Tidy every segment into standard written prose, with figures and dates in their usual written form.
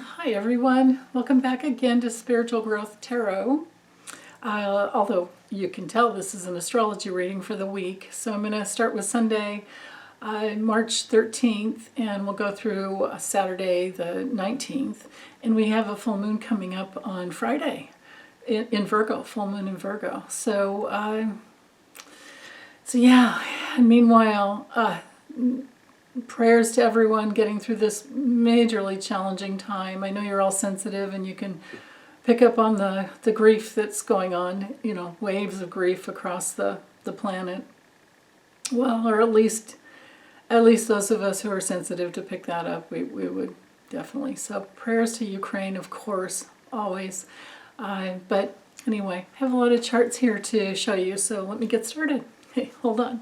Hi everyone, welcome back again to Spiritual Growth Tarot. Although you can tell this is an astrology reading for the week, so I'm going to start with Sunday, March 13th, and we'll go through Saturday the 19th, and we have a full moon coming up on Friday in Virgo, full moon in Virgo. So yeah, and meanwhile, prayers to everyone getting through this majorly challenging time. I know you're all sensitive and you can pick up on the grief that's going on, waves of grief across the planet. Well, or at least those of us who are sensitive to pick that up, we would definitely. So prayers to Ukraine, of course, always. But anyway, I have a lot of charts here to show you, so let me get started. Hey, hold on.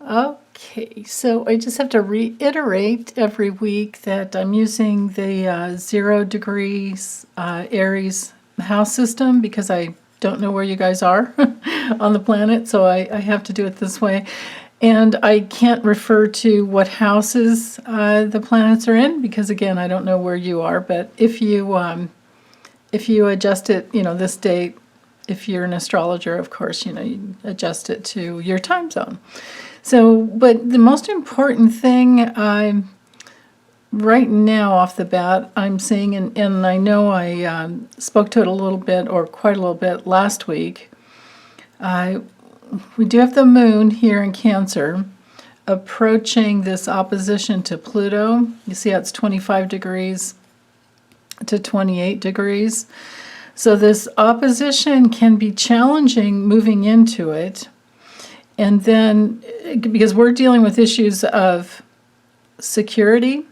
Okay, so I just have to reiterate every week that I'm using the 0 degrees Aries house system because I don't know where you guys are on the planet, so I have to do it this way. And I can't refer to what houses the planets are in because, again, I don't know where you are. But if you adjust it, this date, if you're an astrologer, of course, you adjust it to your time zone. So, but the most important thing right now off the bat I'm seeing, and I know I spoke to it a little bit or quite a little bit last week, we do have the moon here in Cancer approaching this opposition to Pluto. You see how it's 25 degrees to 28 degrees. So this opposition can be challenging moving into it. And then, because we're dealing with issues of security,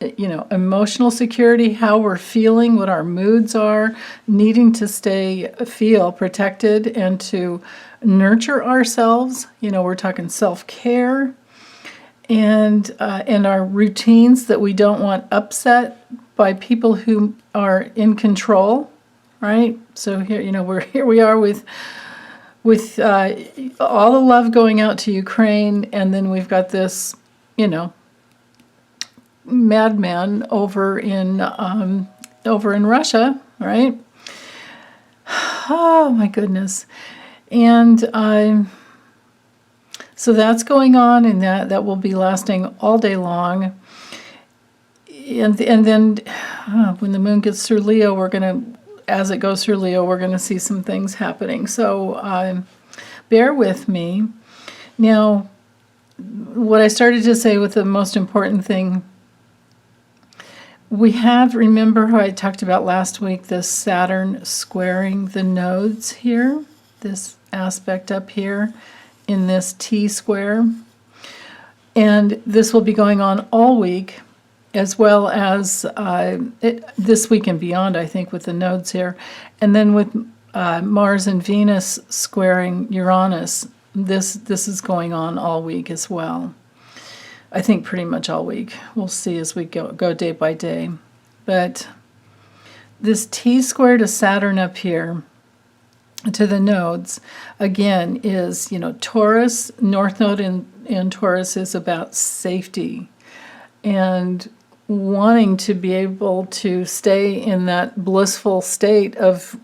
emotional security, how we're feeling, what our moods are, needing to feel protected and to nurture ourselves. We're talking self-care and our routines that we don't want upset by people who are in control, right? So here we are with all the love going out to Ukraine, and then we've got this, madman over in Russia, right? Oh my goodness! And so that's going on, and that will be lasting all day long. And then when the moon gets through Leo, as it goes through Leo, we're going to see some things happening. So bear with me. Now, what I started to say with the most important thing, remember how I talked about last week, this Saturn squaring the nodes here, this aspect up here in this T-square. And this will be going on all week, as well as this week and beyond, I think, with the nodes here. And then with Mars and Venus squaring Uranus, this is going on all week as well. I think pretty much all week. We'll see as we go day by day. But this T-square to Saturn up here, to the nodes, again, is, Taurus, North Node in Taurus is about safety and wanting to be able to stay in that blissful state of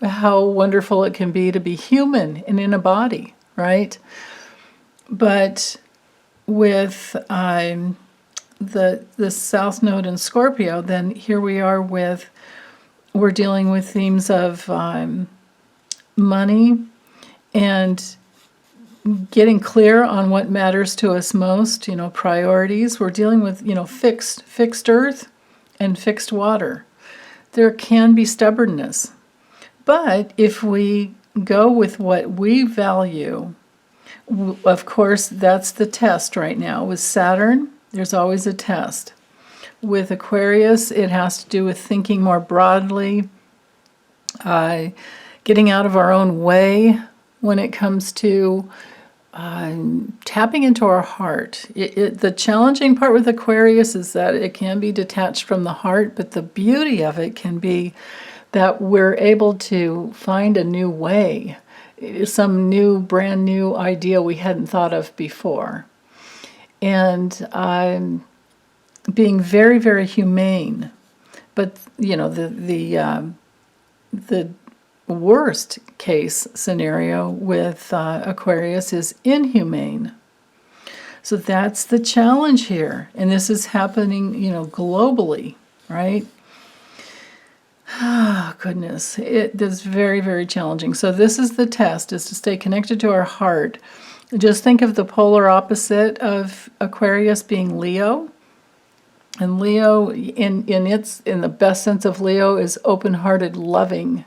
how wonderful it can be to be human and in a body, right? But with the South Node in Scorpio, then here we are we're dealing with themes of money and getting clear on what matters to us most, priorities. We're dealing with, fixed earth and fixed water. There can be stubbornness. But if we go with what we value, of course, that's the test right now. With Saturn, there's always a test. With Aquarius, it has to do with thinking more broadly, getting out of our own way when it comes to tapping into our heart. The challenging part with Aquarius is that it can be detached from the heart, but the beauty of it can be that we're able to find a new way, some brand new idea we hadn't thought of before. And being very, very humane. But, the worst case scenario with Aquarius is inhumane. So that's the challenge here. And this is happening, globally, right? Oh, goodness. It is very, very challenging. So this is the test, is to stay connected to our heart. Just think of the polar opposite of Aquarius being Leo. And Leo, in the best sense of Leo, is open-hearted loving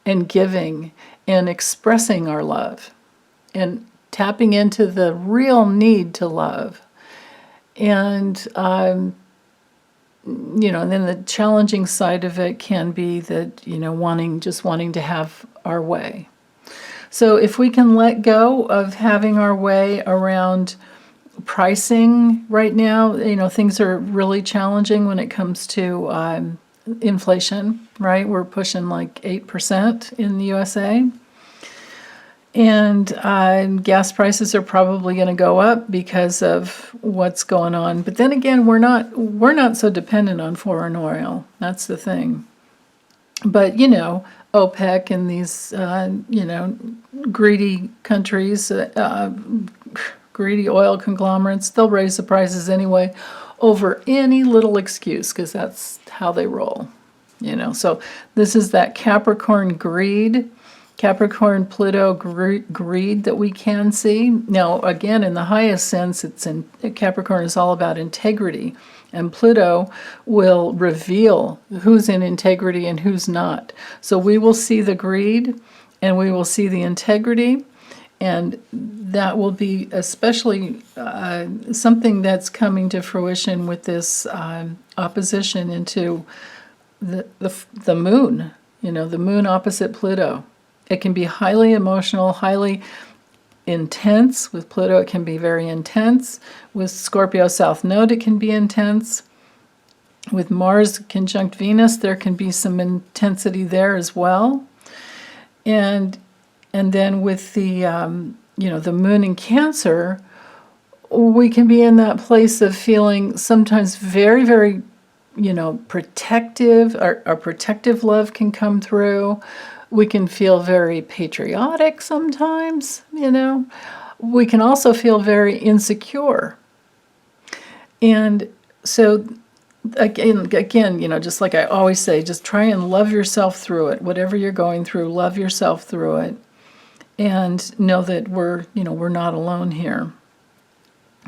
and giving and expressing our love and tapping into the real need to love. And, and then the challenging side of it can be that, wanting to have our way. So if we can let go of having our way around pricing right now, things are really challenging when it comes to inflation, right? We're pushing like 8% in the USA. And gas prices are probably going to go up because of what's going on. But then again, we're not so dependent on foreign oil. That's the thing. But OPEC and these greedy countries, greedy oil conglomerates, they'll raise the prices anyway over any little excuse, because that's how they roll. So this is that Capricorn greed. Capricorn Pluto greed that we can see. Now, again, in the highest sense, Capricorn is all about integrity, and Pluto will reveal who's in integrity and who's not. So we will see the greed, and we will see the integrity, and that will be especially something that's coming to fruition with this opposition into the moon. The moon opposite Pluto. It can be highly emotional, highly intense. With Pluto, it can be very intense. With Scorpio South Node, it can be intense. With Mars conjunct Venus, there can be some intensity there as well. And then with the the moon in Cancer, we can be in that place of feeling sometimes very, very, protective. Our protective love can come through. We can feel very patriotic sometimes, We can also feel very insecure. And so, again, just like I always say, just try and love yourself through it. Whatever you're going through, love yourself through it. And know that we're not alone here.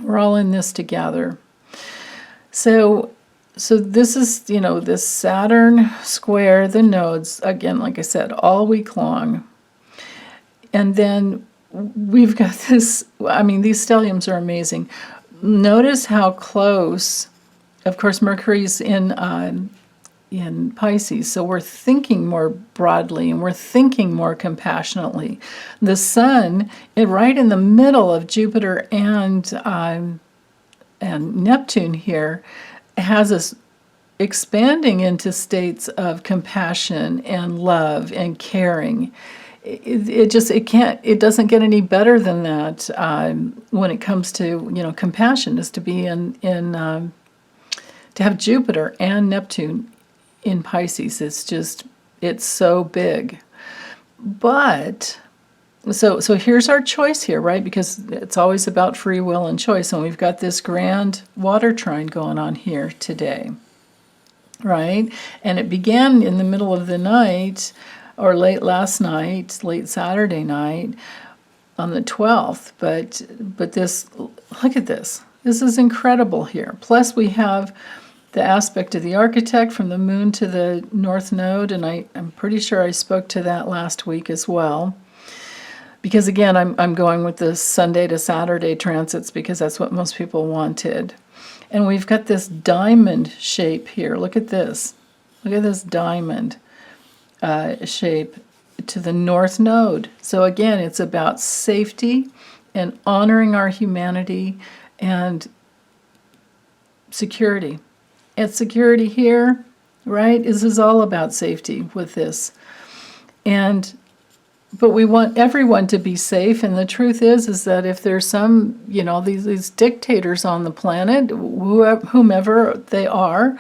We're all in this together. So this is, this Saturn square, the nodes, again, like I said, all week long. And then we've got this, these stelliums are amazing. Notice how close, of course, Mercury's in Pisces, so we're thinking more broadly and we're thinking more compassionately. The Sun, right in the middle of Jupiter and Neptune here, has us expanding into states of compassion and love and caring. It doesn't get any better than that when it comes to compassion, is to be to have Jupiter and Neptune in Pisces. It's so big. But so here's our choice here, right? Because it's always about free will and choice, and we've got this grand water trine going on here today, right? And it began in the middle of the night, or late last night, late Saturday night, on the 12th. But this, look at this. This is incredible here. Plus we have the aspect of the architect from the moon to the north node, and I'm pretty sure I spoke to that last week as well. Because again, I'm going with the Sunday to Saturday transits because that's what most people wanted. And we've got this diamond shape here. Look at this. Look at this diamond shape to the north node. So again, it's about safety and honoring our humanity and security. And security here, right? This is all about safety with this. And but we want everyone to be safe, and the truth is that if there's some, these dictators on the planet, whomever they are,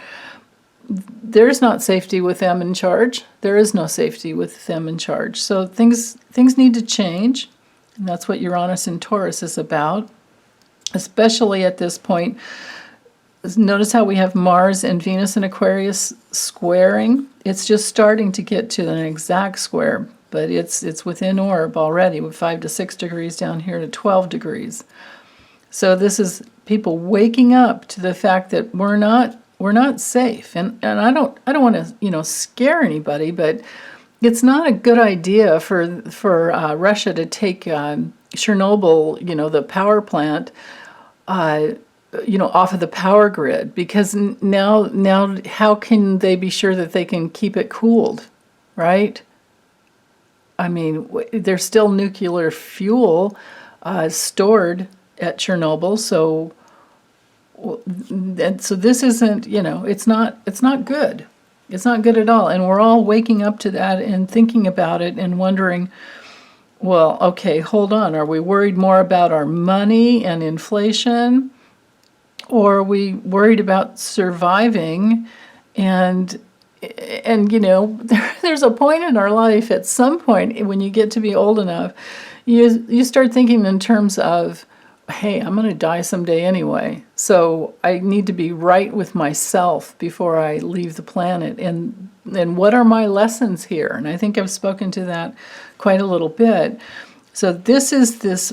there's not safety with them in charge. There is no safety with them in charge. So things need to change, and that's what Uranus in Taurus is about, especially at this point. Notice how we have Mars and Venus in Aquarius squaring. It's just starting to get to an exact square, but it's within orb already, with 5 to 6 degrees down here to 12 degrees. So this is people waking up to the fact that we're not safe. And I don't want to scare anybody, but it's not a good idea for Russia to take Chernobyl, the power plant, off of the power grid, because now how can they be sure that they can keep it cooled, right? I mean, there's still nuclear fuel stored at Chernobyl, so this isn't, it's not good. It's not good at all, and we're all waking up to that and thinking about it and wondering, well, okay, hold on, are we worried more about our money and inflation? Or are we worried about surviving? And there's a point in our life, at some point when you get to be old enough, you start thinking in terms of, hey, I'm going to die someday anyway, so I need to be right with myself before I leave the planet. And what are my lessons here? And I think I've spoken to that quite a little bit. So this is this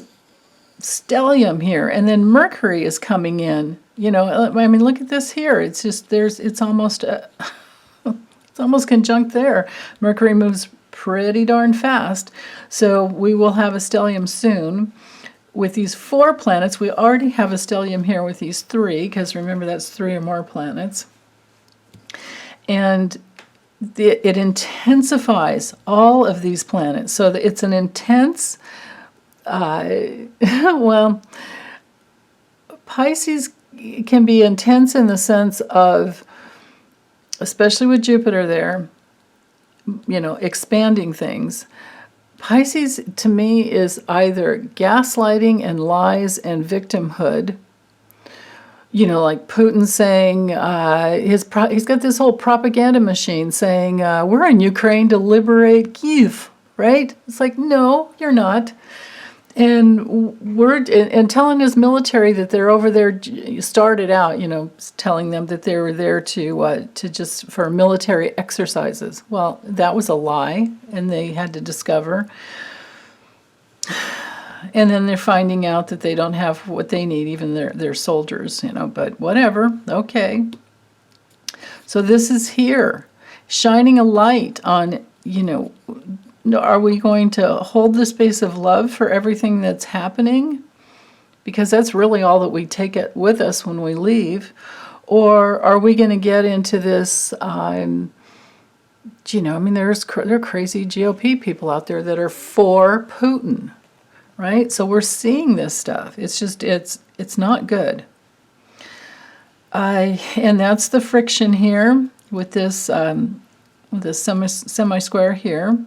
stellium here, and then Mercury is coming in. I mean, look at this here. It's just it's almost it's almost conjunct there. Mercury moves pretty darn fast, so we will have a stellium soon. With these 4 planets, we already have a stellium here with these 3, because remember, that's 3 or more planets, and it intensifies all of these planets. So it's an intense. Well, Pisces can be intense in the sense of, especially with Jupiter there, expanding things. Pisces, to me, is either gaslighting and lies and victimhood. Like Putin saying, he's got this whole propaganda machine saying, we're in Ukraine to liberate Kyiv, right? It's like, no, you're not. And telling his military that they're over there, started out, telling them that they were there to just for military exercises. Well, that was a lie, and they had to discover. And then they're finding out that they don't have what they need, even their soldiers, but whatever, okay. So this is here, shining a light on, are we going to hold the space of love for everything that's happening? Because that's really all that we take it with us when we leave. Or are we going to get into this, there are crazy GOP people out there that are for Putin, right? So we're seeing this stuff. It's just, it's not good. And that's the friction here with this semi-square here.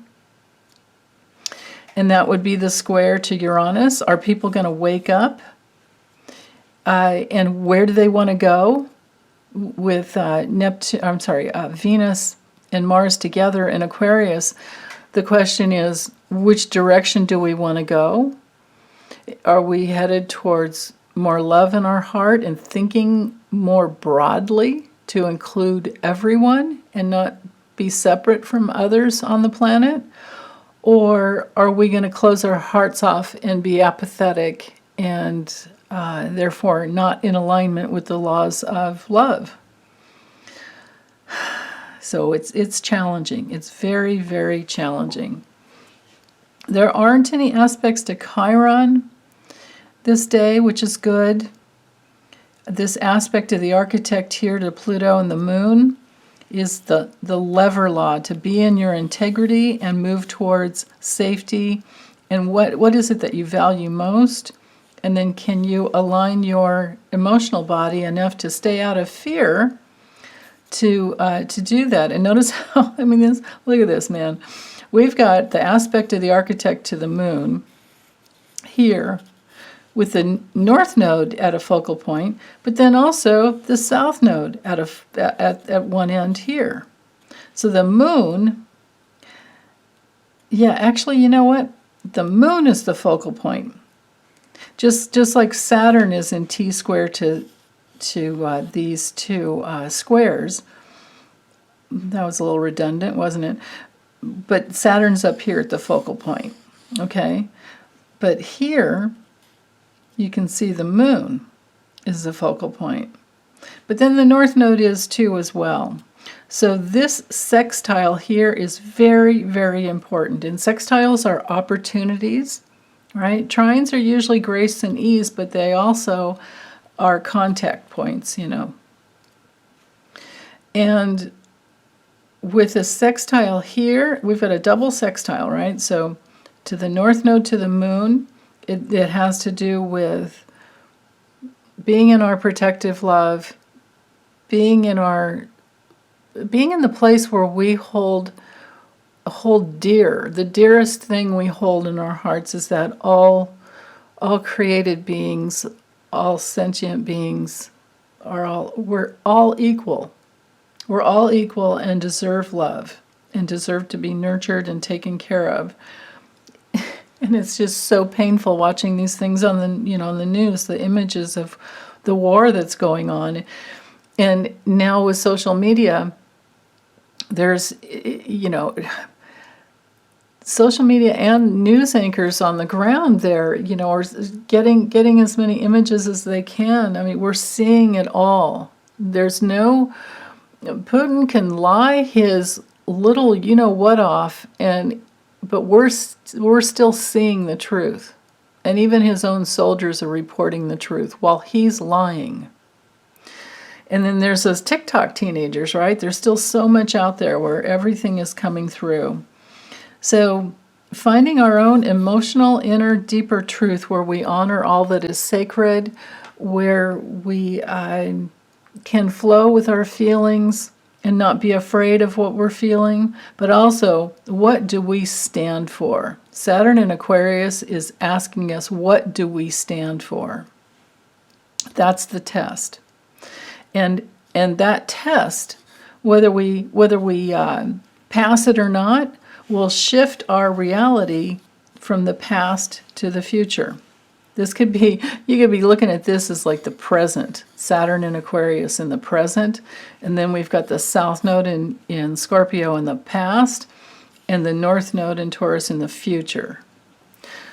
And that would be the square to Uranus. Are people going to wake up? And where do they want to go? With Venus and Mars together in Aquarius, the question is, which direction do we want to go? Are we headed towards more love in our heart and thinking more broadly to include everyone and not be separate from others on the planet? Or are we going to close our hearts off and be apathetic and therefore not in alignment with the laws of love? So it's challenging. It's very, very challenging. There aren't any aspects to Chiron this day, which is good. This aspect of the architect here to Pluto and the moon is the lever law, to be in your integrity and move towards safety. And what is it that you value most? And then can you align your emotional body enough to stay out of fear to do that? And notice how, look at this, man. we've got the aspect of the architect to the moon here, with the north node at a focal point, but then also the south node at one end here. So the moon, yeah, actually, you know what? The moon is the focal point. Just like Saturn is in T-square to these two squares. That was a little redundant, wasn't it? But Saturn's up here at the focal point, okay? But here, you can see the moon is the focal point. But then the north node is too as well. So this sextile here is very, very important. And sextiles are opportunities, right? Trines are usually grace and ease, but they also are contact points, you know. And with a sextile here, we've got a double sextile, right? So to the north node to the moon, it has to do with being in our protective love, being in the place where we hold dear. The dearest thing we hold in our hearts is that all created beings, all sentient beings we're all equal. We're all equal and deserve love and deserve to be nurtured and taken care of. And it's just so painful watching these things on the news, the images of the war that's going on. And now with social media, there's, social media and news anchors on the ground there, are getting as many images as they can. I mean, we're seeing it all. Putin can lie his little what off, but we're still seeing the truth. And even his own soldiers are reporting the truth while he's lying. And then there's those TikTok teenagers, right? There's still so much out there where everything is coming through. So finding our own emotional, inner, deeper truth where we honor all that is sacred, where we can flow with our feelings and not be afraid of what we're feeling, but also, what do we stand for? Saturn in Aquarius is asking us, what do we stand for? That's the test. And that test, whether we pass it or not, will shift our reality from the past to the future. You could be looking at this as like the present, Saturn in Aquarius in the present, and then we've got the south node in Scorpio in the past, and the north node in Taurus in the future.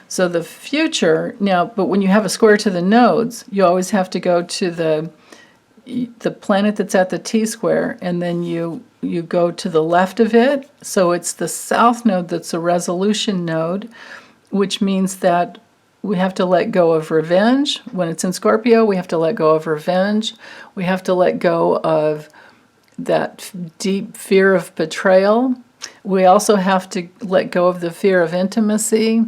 So the future, now, but when you have a square to the nodes, you always have to go to the planet that's at the T-square, and then you go to the left of it. So it's the south node that's a resolution node, which means that we have to let go of revenge. When it's in Scorpio, we have to let go of revenge. We have to let go of that deep fear of betrayal. We also have to let go of the fear of intimacy,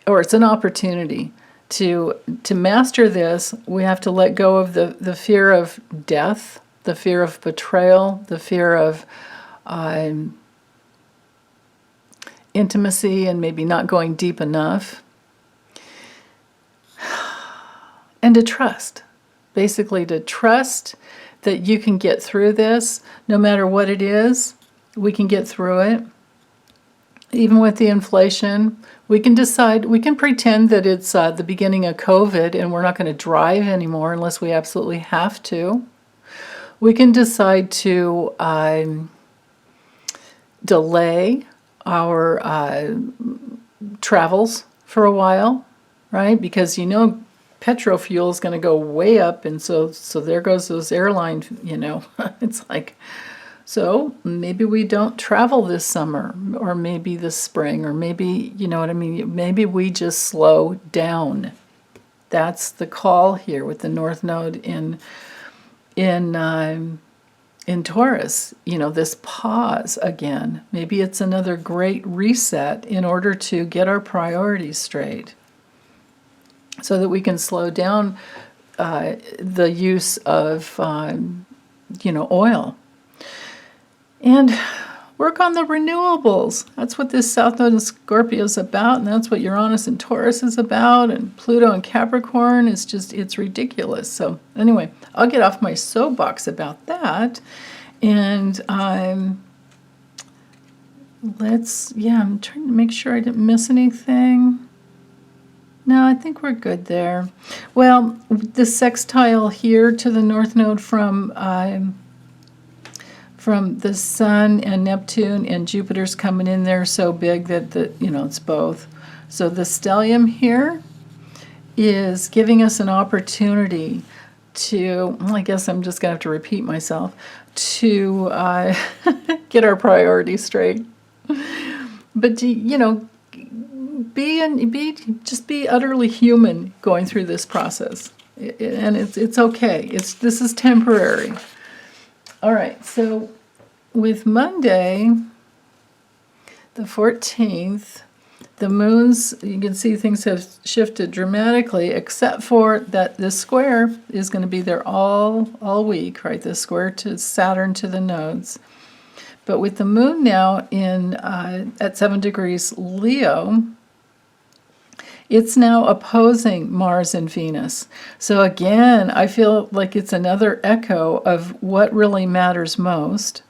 or it's an opportunity. To master this, we have to let go of the fear of death, the fear of betrayal, the fear of intimacy and maybe not going deep enough. And to trust. Basically to trust that you can get through this, no matter what it is, we can get through it. Even with the inflation, we can decide, we can pretend that it's the beginning of COVID and we're not going to drive anymore unless we absolutely have to. We can decide to delay our travels for a while, right? Because petrol fuel is going to go way up, and so there goes those airline, it's like, so maybe we don't travel this summer, or maybe this spring, or maybe, maybe we just slow down. That's the call here with the North Node in Taurus. This pause again. Maybe it's another great reset in order to get our priorities straight, so that we can slow down the use of, oil. And Work on the renewables. That's what this South Node in Scorpio is about, and that's what Uranus and Taurus is about, and Pluto and Capricorn is just, it's ridiculous. So anyway, I'll get off my soapbox about that, and I'm trying to make sure I didn't miss anything. No, I think we're good there. Well, the sextile here to the North Node from the Sun and Neptune, and Jupiter's coming in there so big that it's both. So the stellium here is giving us an opportunity to, well, I guess I'm just going to have to repeat myself, to get our priorities straight. But be utterly human going through this process, and it's okay. This is temporary. All right, so with Monday, the 14th, the moons, you can see things have shifted dramatically, except for that this square is going to be there all week, right? The square to Saturn to the nodes. But with the moon now at 7 degrees Leo, it's now opposing Mars and Venus. So again, I feel like it's another echo of what really matters most.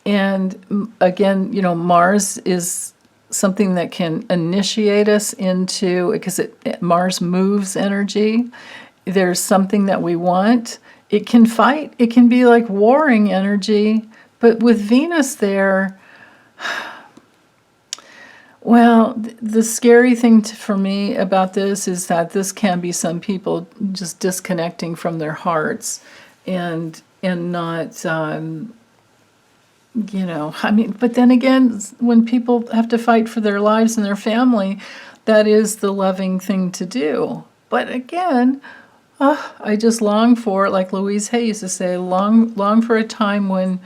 And again, Mars is something that can initiate us into, because Mars moves energy. There's something that we want. It can fight. It can be like warring energy. But with Venus there, well, the scary thing for me about this is that this can be some people just disconnecting from their hearts and not, but then again, when people have to fight for their lives and their family, that is the loving thing to do. But again, I just long for, like Louise Hay used to say, long for a time when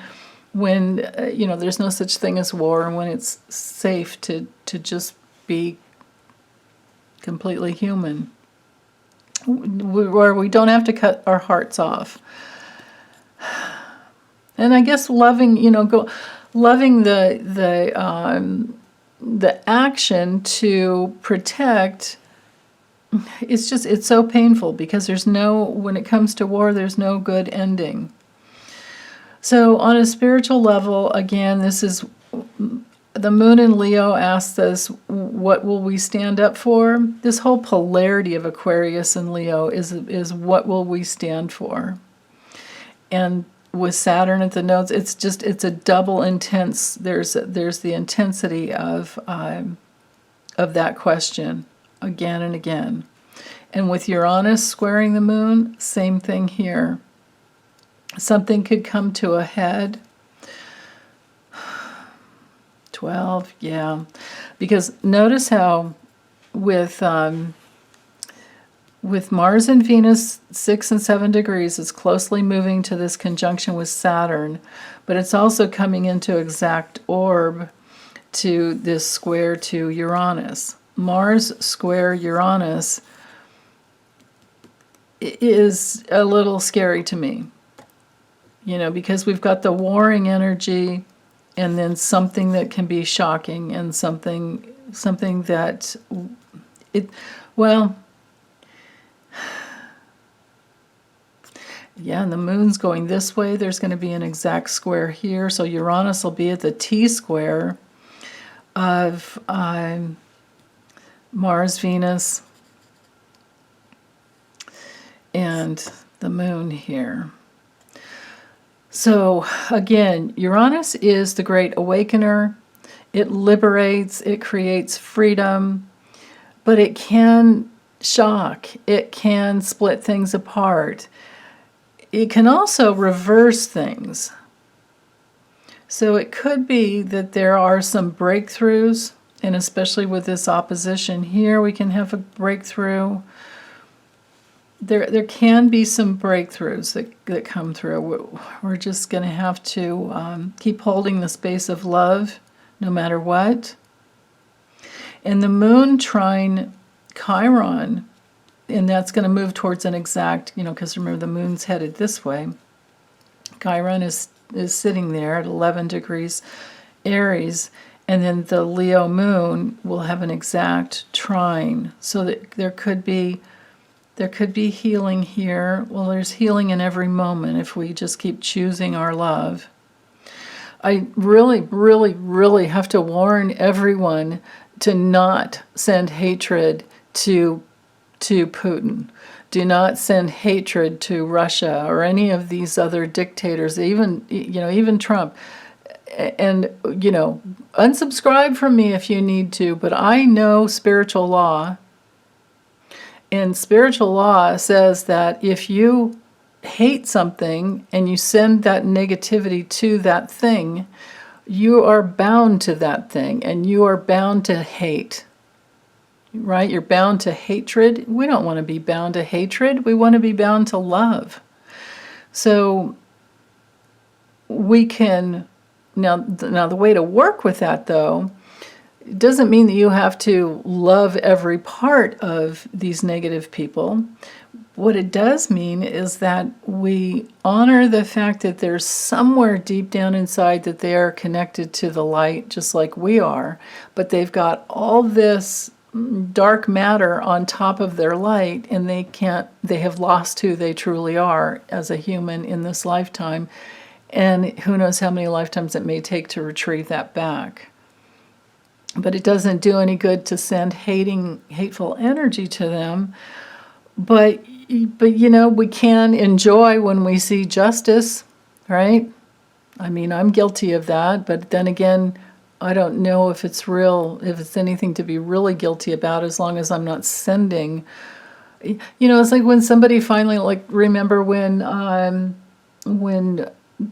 there's no such thing as war, and when it's safe to just be completely human, where we don't have to cut our hearts off. And I guess loving the action to protect. It's so painful because when it comes to war, there's no good ending. So on a spiritual level, again, this is the moon in Leo asks us, what will we stand up for? This whole polarity of Aquarius and Leo is what will we stand for? And with Saturn at the nodes, it's a double intense. There's the intensity of that question again and again. And with Uranus squaring the moon, same thing here. Something could come to a head. 12, yeah. Because notice how with Mars and Venus 6 and 7 degrees, it's closely moving to this conjunction with Saturn, but it's also coming into exact orb to this square to Uranus. Mars square Uranus is a little scary to me. Because we've got the warring energy, and then something that can be shocking, and something that and the moon's going this way. There's going to be an exact square here, so Uranus will be at the T-square of Mars, Venus, and the moon here. So again, Uranus is the great awakener. It liberates, it creates freedom, but it can shock. It can split things apart. It can also reverse things. So it could be that there are some breakthroughs, and especially with this opposition here, we can have a breakthrough. There can be some breakthroughs that come through. We're just going to have to keep holding the space of love no matter what. And the moon trine Chiron, and that's going to move towards an exact, because remember the moon's headed this way. Chiron is is sitting there at 11 degrees Aries, and then the Leo moon will have an exact trine. So that there could be healing here. Well, there's healing in every moment if we just keep choosing our love. I really, really, really have to warn everyone to not send hatred to Putin. Do not send hatred to Russia or any of these other dictators, even Trump. And, unsubscribe from me if you need to, but I know spiritual law. And spiritual law says that if you hate something and you send that negativity to that thing, you are bound to that thing and you are bound to hate. Right? You're bound to hatred. We don't want to be bound to hatred. We want to be bound to love. So we can, now the way to work with that, though, it doesn't mean that you have to love every part of these negative people. What it does mean is that we honor the fact that there's somewhere deep down inside that they are connected to the light, just like we are, but they've got all this dark matter on top of their light, and they have lost who they truly are as a human in this lifetime, and who knows how many lifetimes it may take to retrieve that back. But it doesn't do any good to send hateful energy to them. But we can enjoy when we see justice, right? I mean, I'm guilty of that, but then again, I don't know if it's anything to be really guilty about, as long as I'm not sending. It's like when somebody finally, remember when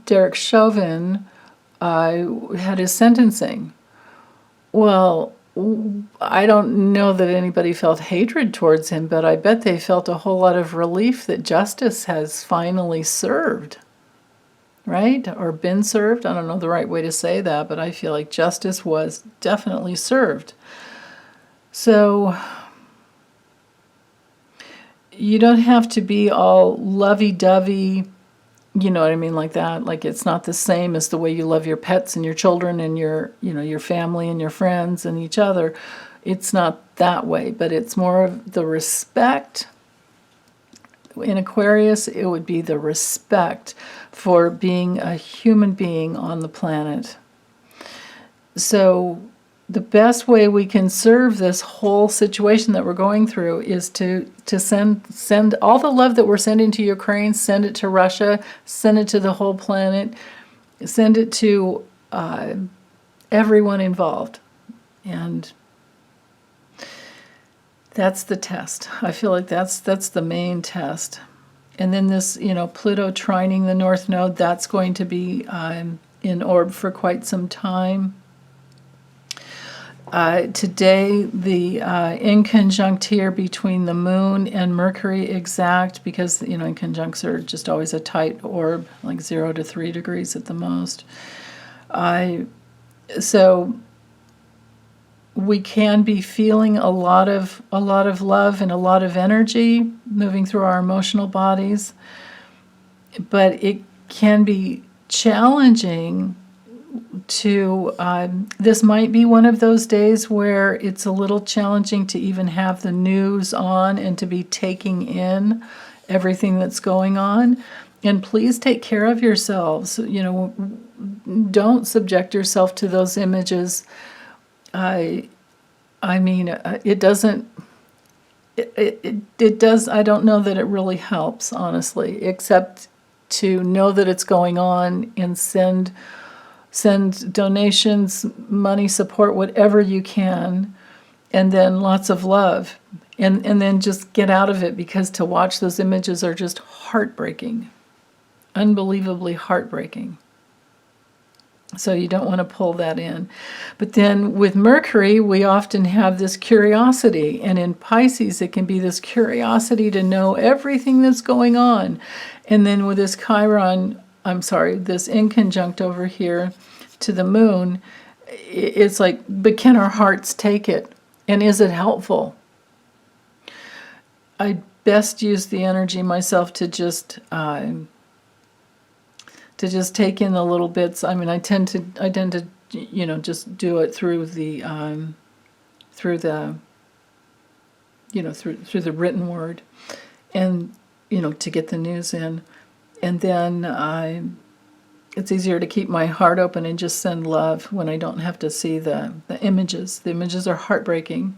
Derek Chauvin had his sentencing. Well, I don't know that anybody felt hatred towards him, but I bet they felt a whole lot of relief that justice has finally served, right? Or been served. I don't know the right way to say that, but I feel like justice was definitely served. So you don't have to be all lovey-dovey, you know what I mean, like that. Like, it's not the same as the way you love your pets and your children and your family and your friends and each other. It's not that way, but it's more of the respect. In Aquarius, it would be the respect for being a human being on the planet. So the best way we can serve this whole situation that we're going through is to send all the love that we're sending to Ukraine, send it to Russia, send it to the whole planet, send it to everyone involved. And that's the test. I feel like that's the main test. And then this, Pluto trining the North Node, that's going to be in orb for quite some time. Today, the inconjunct here between the Moon and Mercury exact, because, inconjuncts are just always a tight orb, like 0 to 3 degrees at the most. So we can be feeling a lot of love and a lot of energy moving through our emotional bodies, but it can be challenging to, this might be one of those days where it's a little challenging to even have the news on and to be taking in everything that's going on. And please take care of yourselves. Don't subject yourself to those images. It doesn't, it does, I don't know that it really helps, honestly, except to know that it's going on and send donations, money, support, whatever you can, and then lots of love. And then just get out of it, because to watch those images are just heartbreaking, unbelievably heartbreaking. So you don't want to pull that in. But then with Mercury, we often have this curiosity. And in Pisces, it can be this curiosity to know everything that's going on. And then with this this inconjunct over here to the Moon, it's like, but can our hearts take it? And is it helpful? I best use the energy myself to just to just take in the little bits. I mean, I tend to just do it through the through the through the written word, and to get the news in, and then it's easier to keep my heart open and just send love when I don't have to see the images. The images are heartbreaking.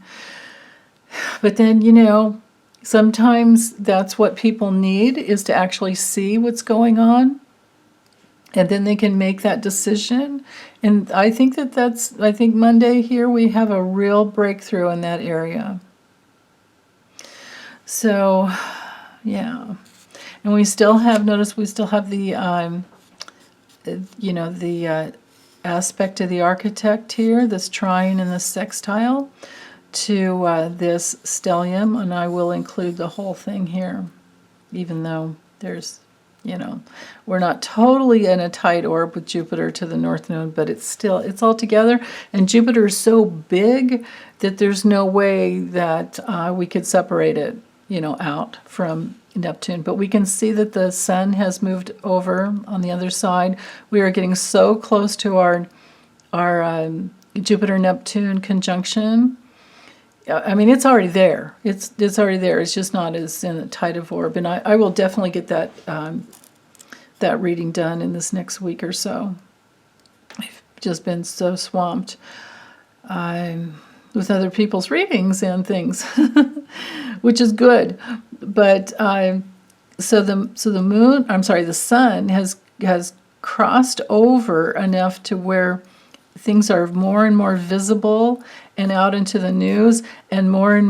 But then, sometimes that's what people need, is to actually see what's going on. And then they can make that decision. And I think I think Monday here we have a real breakthrough in that area. So, yeah. And we still have, notice we still have the aspect of the architect here, this trine and this sextile to this stellium, and I will include the whole thing here, even though there's, we're not totally in a tight orb with Jupiter to the north node, but it's all together, and Jupiter is so big that there's no way that we could separate it, out from Neptune. But we can see that the sun has moved over on the other side. We are getting so close to our Jupiter-Neptune conjunction. I mean, it's already there. It's already there. It's just not as in a tight of orb. And I will definitely get that that reading done in this next week or so. I've just been so swamped with other people's readings and things, which is good. But so the moon, the sun has crossed over enough to where things are more and more visible and out into the news, and more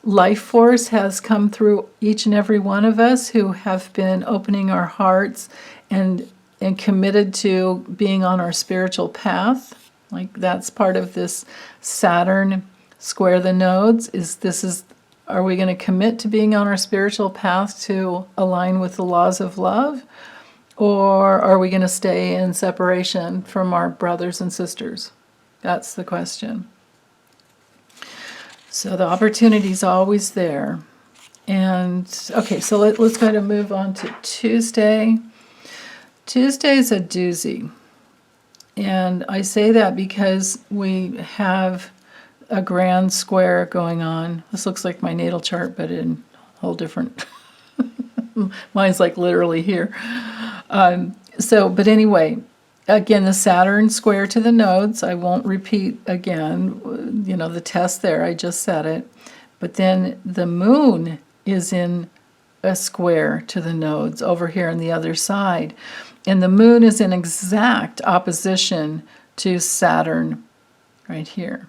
life force has come through each and every one of us who have been opening our hearts and committed to being on our spiritual path. Like, that's part of this Saturn square the nodes, are we going to commit to being on our spiritual path to align with the laws of love? Or are we going to stay in separation from our brothers and sisters? That's the question. So the opportunity is always there. And, okay, so let's kind of move on to Tuesday. Tuesday is a doozy. And I say that because we have a grand square going on. This looks like my natal chart, but in a whole different... Mine's like literally here. But anyway, again, the Saturn square to the nodes. I won't repeat again, the test there. I just said it. But then the moon is in a square to the nodes over here on the other side. And the moon is in exact opposition to Saturn right here,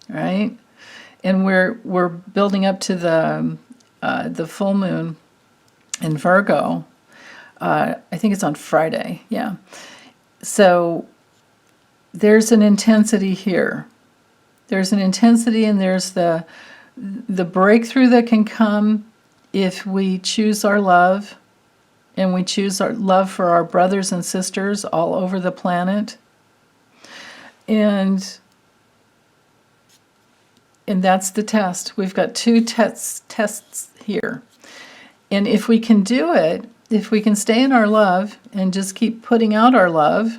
right? And we're building up to the full moon in Virgo. I think it's on Friday, yeah. So there's an intensity here. There's an intensity, and there's the breakthrough that can come if we choose our love, and we choose our love for our brothers and sisters all over the planet. And that's the test. We've got two tests here. And if we can do it, if we can stay in our love and just keep putting out our love,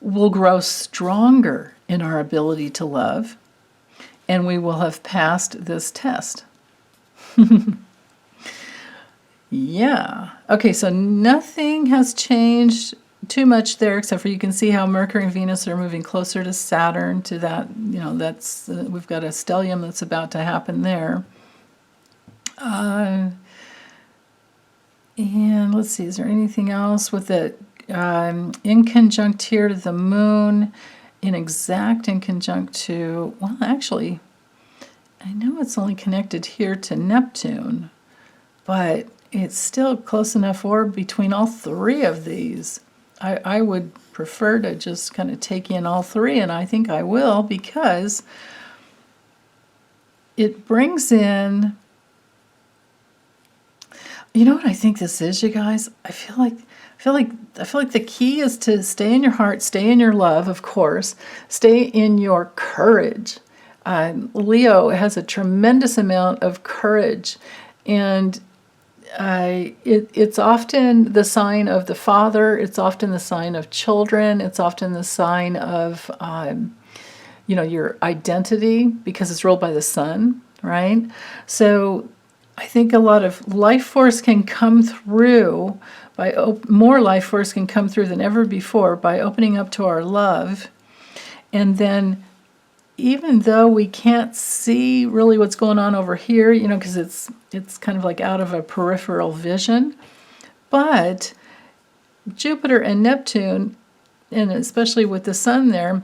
we'll grow stronger in our ability to love, and we will have passed this test. Yeah. Okay, so nothing has changed too much there, except for you can see how Mercury and Venus are moving closer to Saturn, to that, that's, we've got a stellium that's about to happen there. And let's see, is there anything else with it? In conjunct here to the moon, in conjunct to, well, actually, I know it's only connected here to Neptune, but it's still close enough orb between all three of these. I would prefer to just kind of take in all three, and I think I will, because it brings in... You know what I think this is, you guys? I feel like the key is to stay in your heart, stay in your love, of course, stay in your courage. Leo has a tremendous amount of courage, and it's often the sign of the father. It's often the sign of children. It's often the sign of, your identity, because it's ruled by the sun, right? So I think a lot of life force can come through more life force can come through than ever before by opening up to our love. And then, even though we can't see really what's going on over here, because it's kind of like out of a peripheral vision, but Jupiter and Neptune, and especially with the sun there,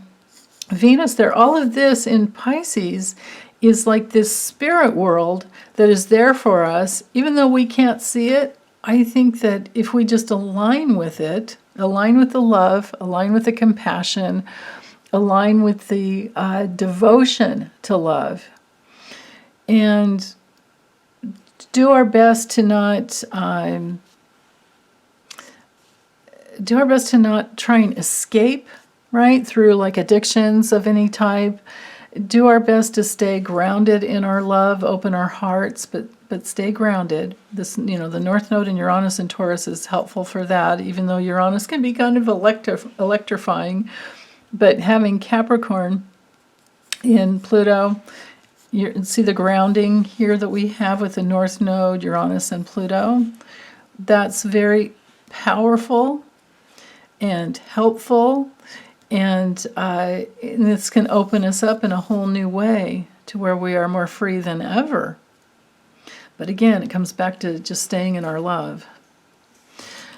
Venus there, all of this in Pisces is like this spirit world that is there for us. Even though we can't see it, I think that if we just align with it, align with the love, align with the compassion, align with the devotion to love, and do our best to not try and escape, right, through like addictions of any type. Do our best to stay grounded in our love, open our hearts, but stay grounded. This, the North Node in Uranus and Taurus is helpful for that, even though Uranus can be kind of electrifying. But having Capricorn in Pluto, you see the grounding here that we have with the North Node, Uranus and Pluto. That's very powerful and helpful. And this can open us up in a whole new way to where we are more free than ever. But again, it comes back to just staying in our love.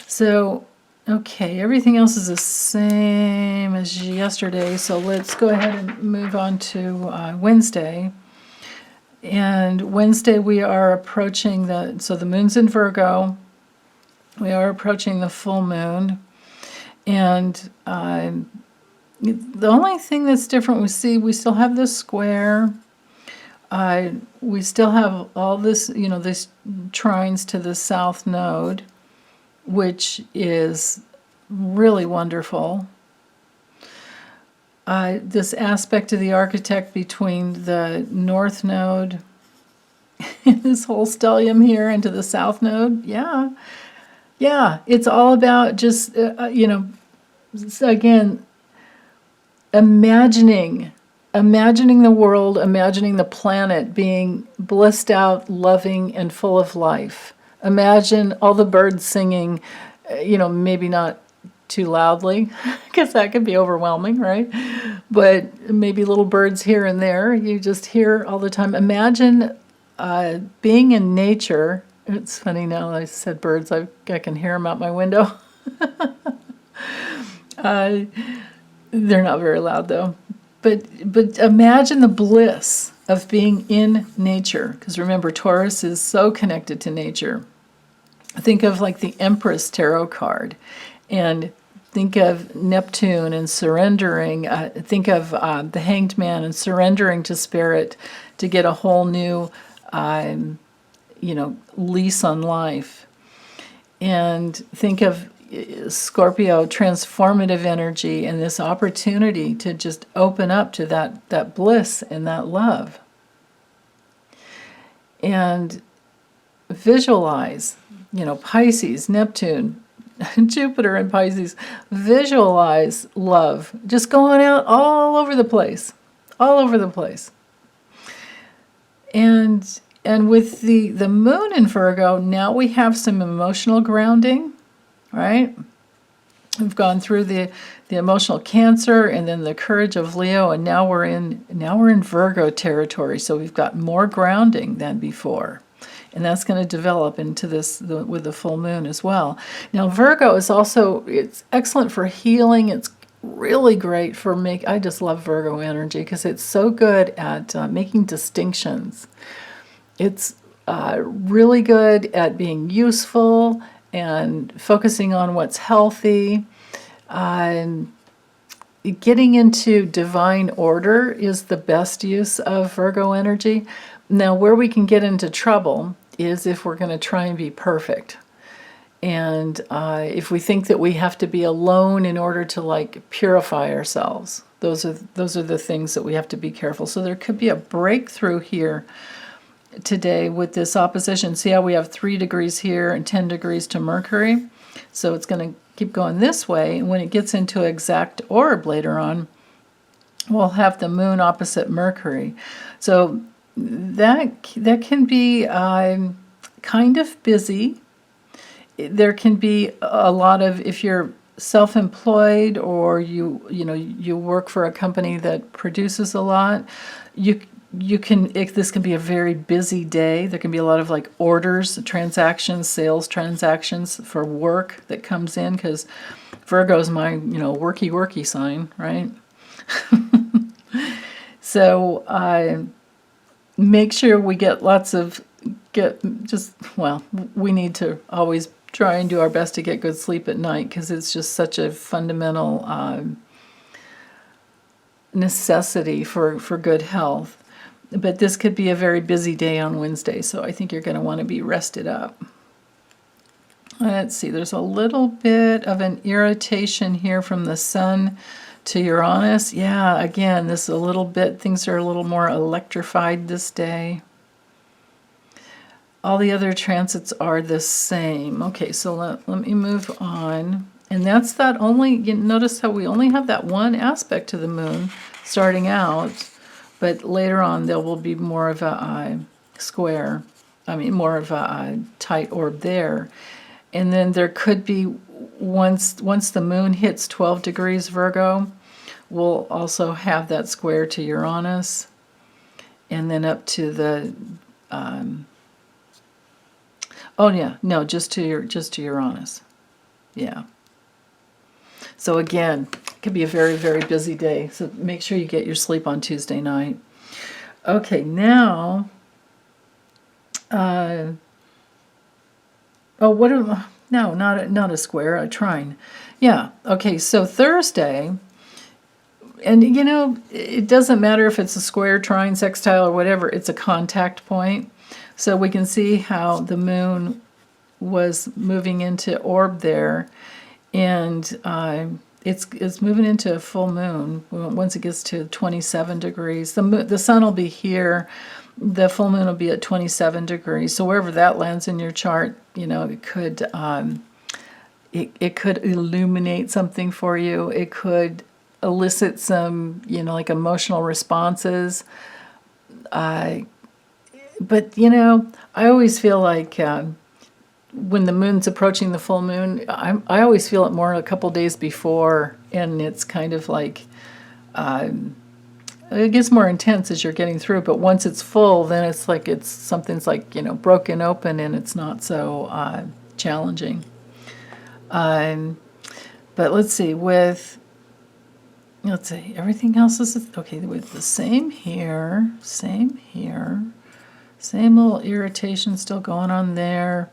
So, okay, everything else is the same as yesterday. So let's go ahead and move on to Wednesday. And Wednesday we are approaching the moon's in Virgo. We are approaching the full moon. And the only thing that's different, we still have this square. We still have all this, this trines to the south node, which is really wonderful. This aspect of the architect between the north node and this whole stellium here into the south node, yeah, it's all about just, again, imagining the world, imagining the planet being blissed out, loving, and full of life. Imagine all the birds singing, maybe not too loudly, because that could be overwhelming, right? But maybe little birds here and there, you just hear all the time. Imagine being in nature. It's funny now that I said birds, I can hear them out my window. They're not very loud though. But imagine the bliss of being in nature, because remember, Taurus is so connected to nature. Think of like the Empress Tarot card, and think of Neptune and surrendering. Think of the Hanged Man and surrendering to Spirit to get a whole new, lease on life. And think of Scorpio, transformative energy, and this opportunity to just open up to that bliss and that love. And visualize, Pisces, Neptune, Jupiter and Pisces, visualize love just going out all over the place. And with the moon in Virgo, now we have some emotional grounding, right? We've gone through the emotional Cancer and then the courage of Leo, and now we're in Virgo territory. So we've got more grounding than before. And that's going to develop into this with the full moon as well. Now, Virgo is also, it's excellent for healing. It's really great for I just love Virgo energy because it's so good at making distinctions. It's really good at being useful and focusing on what's healthy. And getting into divine order is the best use of Virgo energy. Now, where we can get into trouble is if we're going to try and be perfect. And if we think that we have to be alone in order to purify ourselves, those are the things that we have to be careful. So there could be a breakthrough here today with this opposition. See how we have 3 degrees here and 10 degrees to Mercury? So it's going to keep going this way. And when it gets into exact orb later on, we'll have the moon opposite Mercury. So that can be kind of busy. There can be a lot of, if you're self-employed or you work for a company that produces a lot, this can be a very busy day. There can be a lot of like orders, transactions, sales transactions for work that comes in, because Virgo is my worky sign, right? So make sure we get we need to always try and do our best to get good sleep at night, because it's just such a fundamental necessity for good health. But this could be a very busy day on Wednesday, so I think you're going to want to be rested up. Let's see, there's a little bit of an irritation here from the Sun to Uranus. Yeah, again, things are a little more electrified this day. All the other transits are the same. Okay, so let me move on. And that's that only, notice how we only have that one aspect to the moon starting out, but later on there will be more of a square, more of a tight orb there. And then there could be, once the moon hits 12 degrees Virgo, we'll also have that square to Uranus, and then up to the, just to Uranus. Yeah. So again, it could be a very, very busy day. So make sure you get your sleep on Tuesday night. Okay, now, not a square, a trine. Yeah, okay, so Thursday, and it doesn't matter if it's a square, trine, sextile, or whatever, it's a contact point. So we can see how the moon was moving into orb there, and it's moving into a full moon once it gets to 27 degrees. The sun will be here. The full moon will be at 27 degrees. So wherever that lands in your chart, it could illuminate something for you. It could elicit some, like emotional responses. But I always feel like when the moon's approaching the full moon, I always feel it more a couple days before, and it's kind of like it gets more intense as you're getting through. But once it's full, then it's like something's like broken open, and it's not so challenging. But let's see, everything else is okay with the same here, same little irritation still going on there.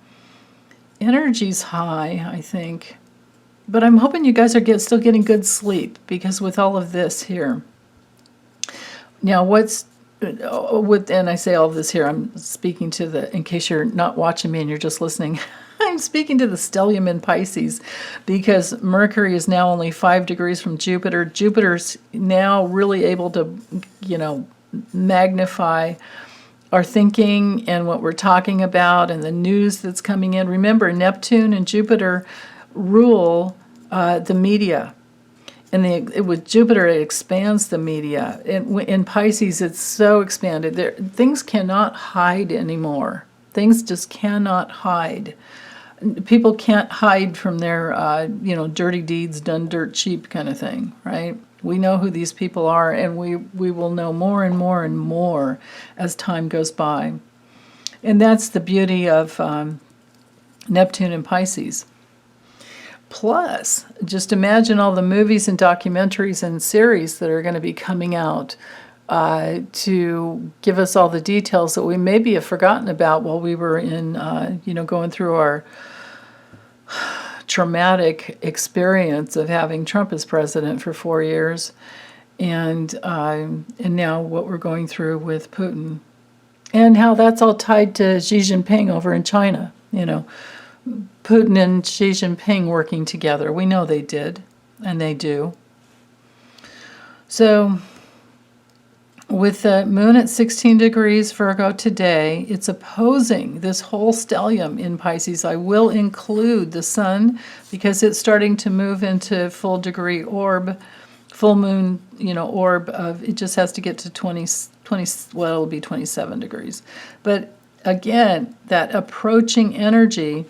Energy's high, I think, but I'm hoping you guys are still getting good sleep, because with all of this here. Now, and I say all of this here, I'm speaking to in case you're not watching me and you're just listening, I'm speaking to the stellium in Pisces, because Mercury is now only 5 degrees from Jupiter. Jupiter's now really able to, magnify our thinking and what we're talking about and the news that's coming in. Remember, Neptune and Jupiter rule the media. And with Jupiter, it expands the media. In Pisces, it's so expanded. Things cannot hide anymore. Things just cannot hide. People can't hide from their, dirty deeds done dirt cheap kind of thing, right? We know who these people are, and we will know more and more and more as time goes by. And that's the beauty of Neptune and Pisces. Plus, just imagine all the movies and documentaries and series that are going to be coming out to give us all the details that we maybe have forgotten about while we were in, going through our traumatic experience of having Trump as president for 4 years, and now what we're going through with Putin, and how that's all tied to Xi Jinping over in China. Putin and Xi Jinping working together. We know they did, and they do. So with the moon at 16 degrees Virgo today, it's opposing this whole stellium in Pisces. I will include the sun because it's starting to move into full degree orb, full moon, orb of, it just has to get to 20, well, it'll be 27 degrees. But again, that approaching energy,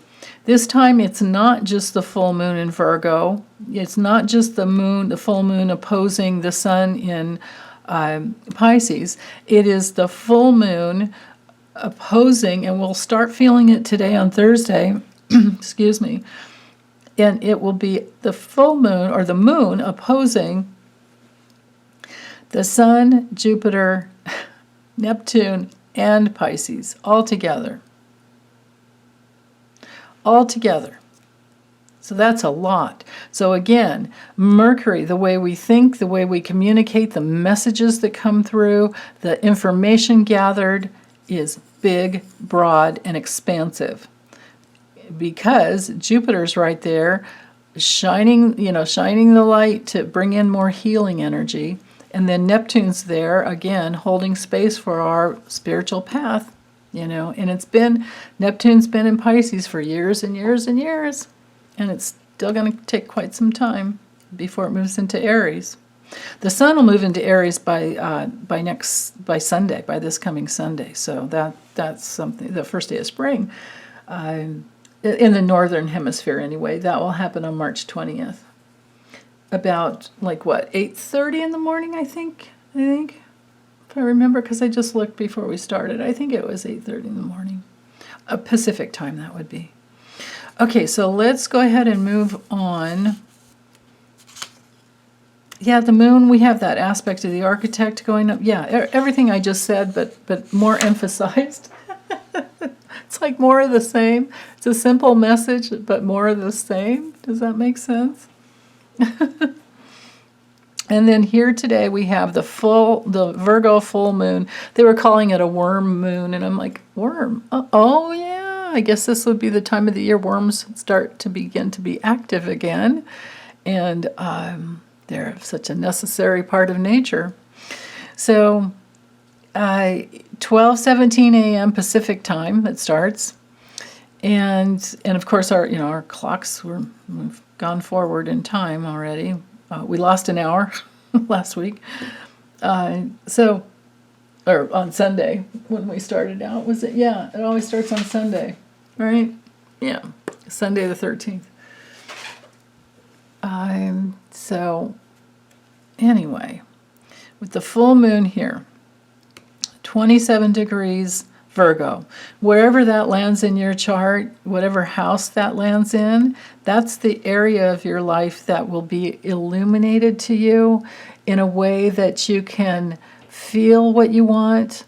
this time it's not just the full moon in Virgo. It's not just the full moon opposing the sun in Pisces. It is the full moon opposing, and we'll start feeling it today on Thursday, excuse me, and it will be the full moon, or the moon, opposing the sun, Jupiter, Neptune, and Pisces, all together. All together. So that's a lot. So again, Mercury, the way we think, the way we communicate, the messages that come through, the information gathered is big, broad, and expansive. Because Jupiter's right there, shining the light to bring in more healing energy. And then Neptune's there, again, holding space for our spiritual path, and Neptune's been in Pisces for years and years and years. And it's still going to take quite some time before it moves into Aries. The sun will move into Aries by Sunday, by this coming Sunday. So that's something. The first day of spring, in the northern hemisphere anyway. That will happen on March 20th. About 8:30 in the morning, I think. If I remember, because I just looked before we started. I think it was 8:30 in the morning, Pacific time. That would be. Okay, so let's go ahead and move on. Yeah, the moon, we have that aspect of the architect going up. Yeah, everything I just said, but more emphasized. It's like more of the same. It's a simple message, but more of the same. Does that make sense? And then here today we have the Virgo full moon. They were calling it a worm moon, and I'm like, worm? Oh yeah. I guess this would be the time of the year worms start to begin to be active again, and they're such a necessary part of nature. So 12:17 a.m. Pacific time it starts, and of course our clocks we've gone forward in time already. We lost an hour last week, or on Sunday when we started out. Was it? Yeah, it always starts on Sunday. Right? Yeah. Sunday the 13th. So, anyway, with the full moon here, 27 degrees Virgo. Wherever that lands in your chart, whatever house that lands in, that's the area of your life that will be illuminated to you in a way that you can feel what you want,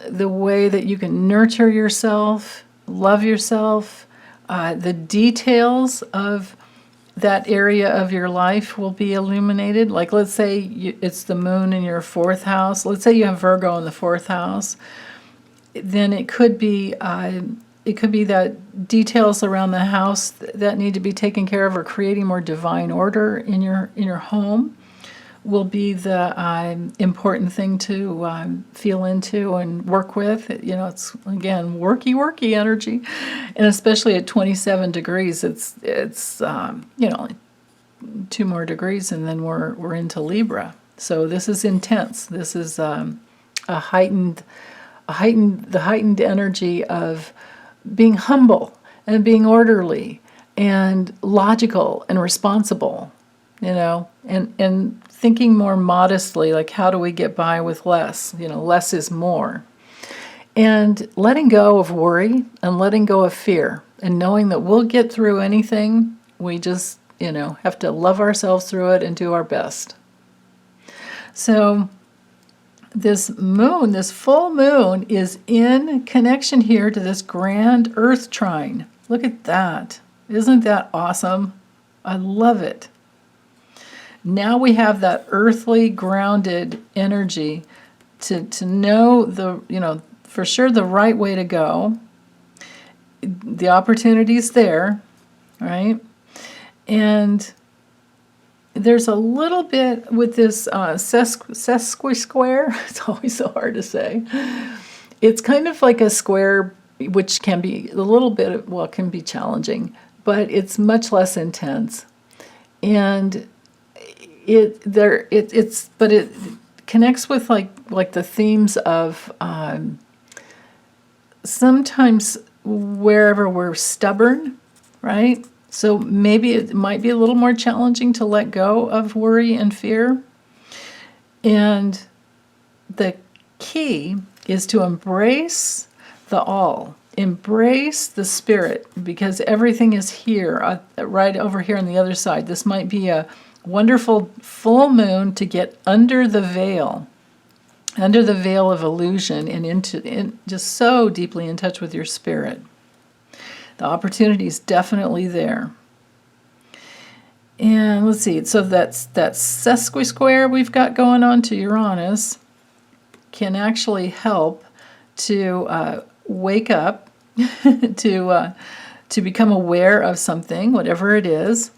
the way that you can nurture yourself, love yourself. The details of that area of your life will be illuminated. Like, let's say it's the moon in your fourth house. Let's say you have Virgo in the fourth house. Then it could be that details around the house that need to be taken care of, or creating more divine order in your home, will be the important thing to feel into and work with. It's again worky energy, and especially at 27 degrees, it's only 2 more degrees, and then we're into Libra. So this is intense. This is the heightened energy of being humble and being orderly and logical and responsible, and thinking more modestly, like, how do we get by with less? Less is more. And letting go of worry and letting go of fear, and knowing that we'll get through anything. We just, have to love ourselves through it and do our best. So this full moon is in connection here to this grand Earth trine. Look at that. Isn't that awesome? I love it. Now we have that earthly grounded energy to know for sure the right way to go. The opportunity's there, right? And there's a little bit with this sesqui-square. It's always so hard to say. It's kind of like a square, which can be a little bit, well, can be challenging, but it's much less intense. And it connects with like the themes of sometimes wherever we're stubborn, right? So maybe it might be a little more challenging to let go of worry and fear. And the key is to embrace the all, embrace the spirit, because everything is here, right over here on the other side. This might be a wonderful full moon to get under the veil of illusion and just so deeply in touch with your spirit. The opportunity is definitely there. And let's see, so that sesqui-square we've got going on to Uranus can actually help to wake up, to become aware of something, whatever it is.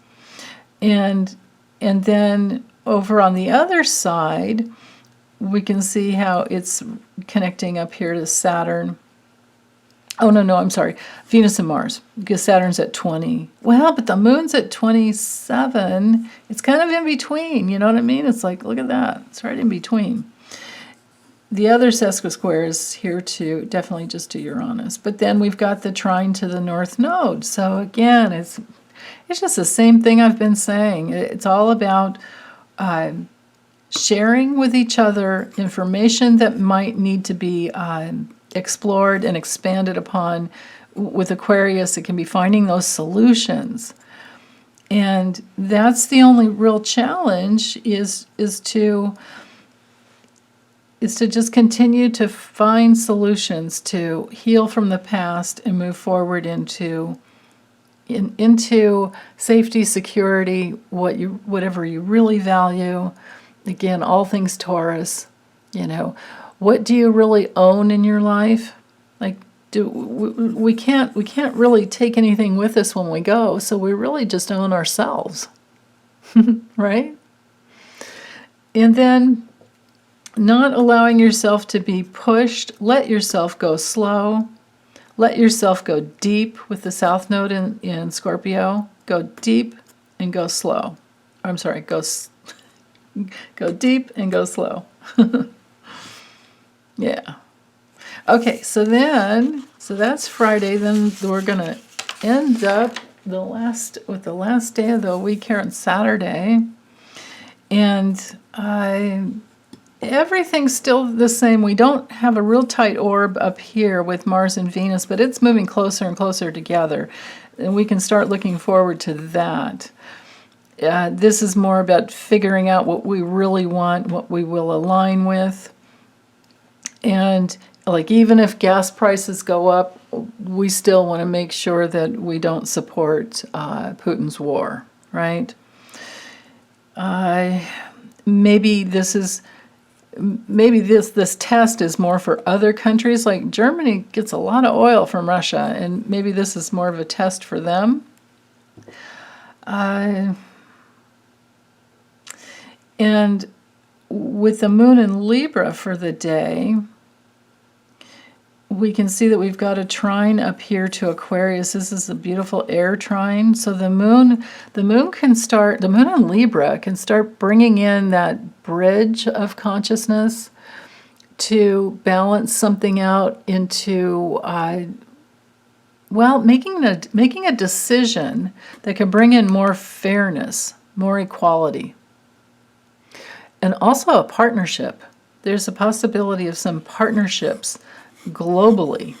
And then over on the other side, we can see how it's connecting up here to Saturn. Oh, no, I'm sorry. Venus and Mars, because Saturn's at 20. Well, but the moon's at 27. It's kind of in between, you know what I mean? It's like, look at that. It's right in between. The other sesqui-square is here too, definitely just to Uranus. But then we've got the trine to the North Node. So again, it's just the same thing I've been saying. It's all about sharing with each other information that might need to be explored and expanded upon. With Aquarius, it can be finding those solutions. And that's the only real challenge is to just continue to find solutions to heal from the past and move forward into safety, security, whatever you really value. Again, all things Taurus, what do you really own in your life? Like, we can't really take anything with us when we go, so we really just own ourselves, right? And then not allowing yourself to be pushed. Let yourself go slow. Let yourself go deep with the South Node in Scorpio. Go deep and go slow. I'm sorry, go deep and go slow. Yeah. Okay, so that's Friday. Then we're going to end up with the last day of the week here on Saturday. And everything's still the same. We don't have a real tight orb up here with Mars and Venus, but it's moving closer and closer together. And we can start looking forward to that. This is more about figuring out what we really want, what we will align with. And like, even if gas prices go up, we still want to make sure that we don't support Putin's war, right? Maybe this test is more for other countries. Like Germany gets a lot of oil from Russia, and maybe this is more of a test for them. And with the moon in Libra for the day, we can see that we've got a trine up here to Aquarius. This is a beautiful air trine. So the moon in Libra can start bringing in that bridge of consciousness to balance something out into, making a decision that can bring in more fairness, more equality. And also a partnership. There's a possibility of some partnerships globally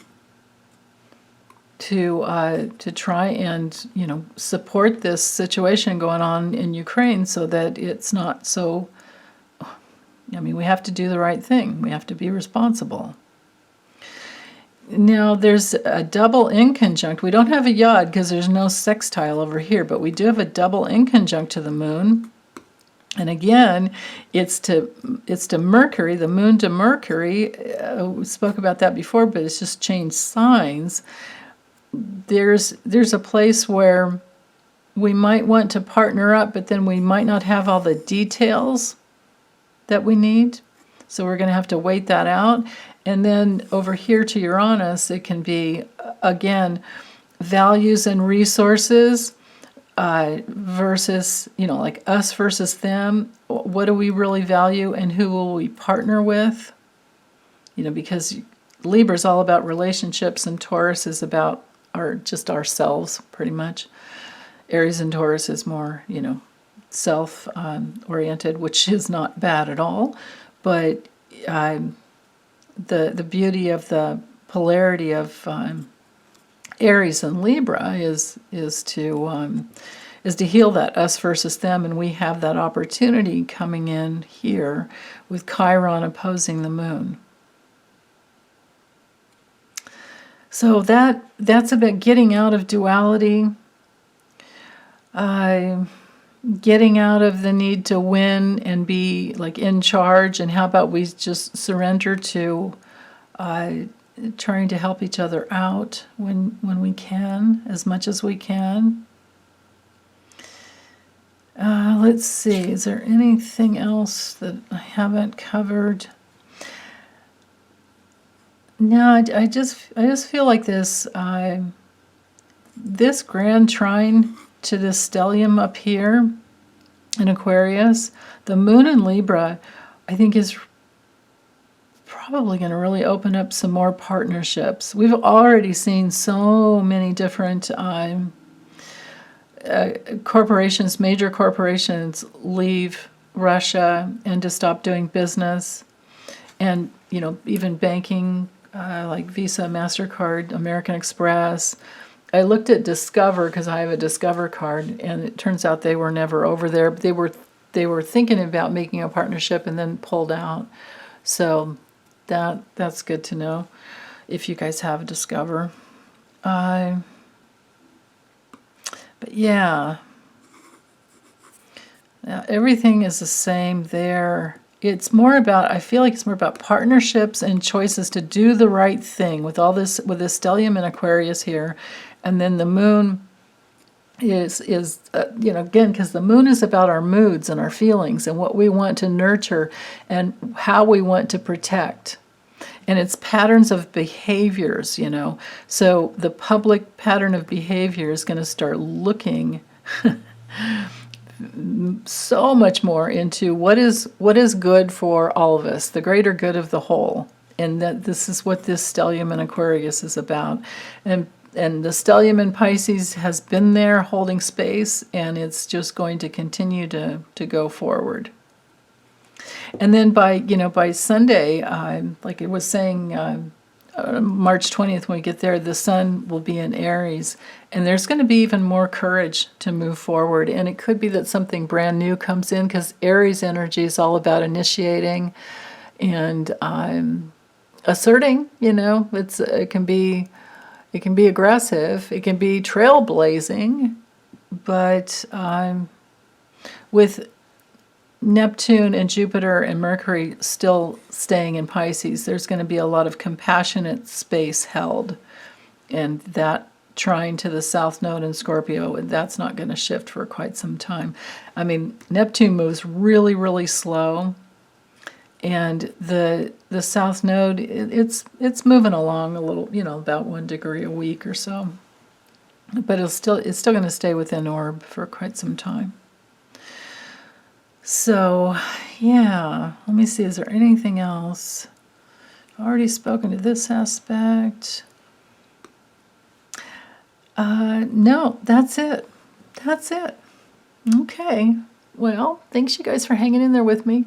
to try and support this situation going on in Ukraine, so that it's not so. We have to do the right thing. We have to be responsible. Now there's a double inconjunct. We don't have a yod because there's no sextile over here, but we do have a double inconjunct to the moon. And again, it's to Mercury, the moon to Mercury. We spoke about that before, but it's just changed signs. There's a place where we might want to partner up, but then we might not have all the details that we need. So we're going to have to wait that out. And then over here to Uranus, it can be, again, values and resources versus, like us versus them. What do we really value and who will we partner with? Because Libra is all about relationships and Taurus is about just ourselves, pretty much. Aries and Taurus is more, self-oriented, which is not bad at all. But the beauty of the polarity of Aries and Libra is to heal that us versus them, and we have that opportunity coming in here with Chiron opposing the moon. So that's about getting out of duality, getting out of the need to win and be like in charge, and how about we just surrender to trying to help each other out when we can, as much as we can. Let's see, is there anything else that I haven't covered? No, I just feel like this this grand trine to this stellium up here in Aquarius, the moon in Libra, I think is probably going to really open up some more partnerships. We've already seen so many different corporations, major corporations, leave Russia and to stop doing business, and even banking. Like Visa, MasterCard, American Express. I looked at Discover because I have a Discover card, and it turns out they were never over there. They were thinking about making a partnership and then pulled out. So that's good to know if you guys have Discover. But yeah, everything is the same there. It's more about, I feel like it's more about partnerships and choices to do the right thing with all this, with this stellium in Aquarius here. And then the moon is again, because the moon is about our moods and our feelings and what we want to nurture and how we want to protect. And it's patterns of behaviors, So the public pattern of behavior is going to start looking so much more into what is good for all of us, the greater good of the whole, and that this is what this stellium in Aquarius is about. And the stellium in Pisces has been there holding space, and it's just going to continue to go forward. And then by Sunday, like it was saying, March 20th, when we get there, the sun will be in Aries, and there's going to be even more courage to move forward. And it could be that something brand new comes in, because Aries energy is all about initiating and asserting. It can be aggressive, it can be trailblazing, but with Neptune and Jupiter and Mercury still staying in Pisces, there's going to be a lot of compassionate space held. And that trine to the South Node in Scorpio, that's not going to shift for quite some time. I mean, Neptune moves really, really slow. And the South Node, it's moving along a little, about 1 degree a week or so. But it's still going to stay within orb for quite some time. So, yeah, let me see, is there anything else? I've already spoken to this aspect. No, that's it. That's it. Okay. Well, thanks you guys for hanging in there with me.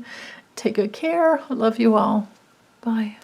Take good care. I love you all. Bye.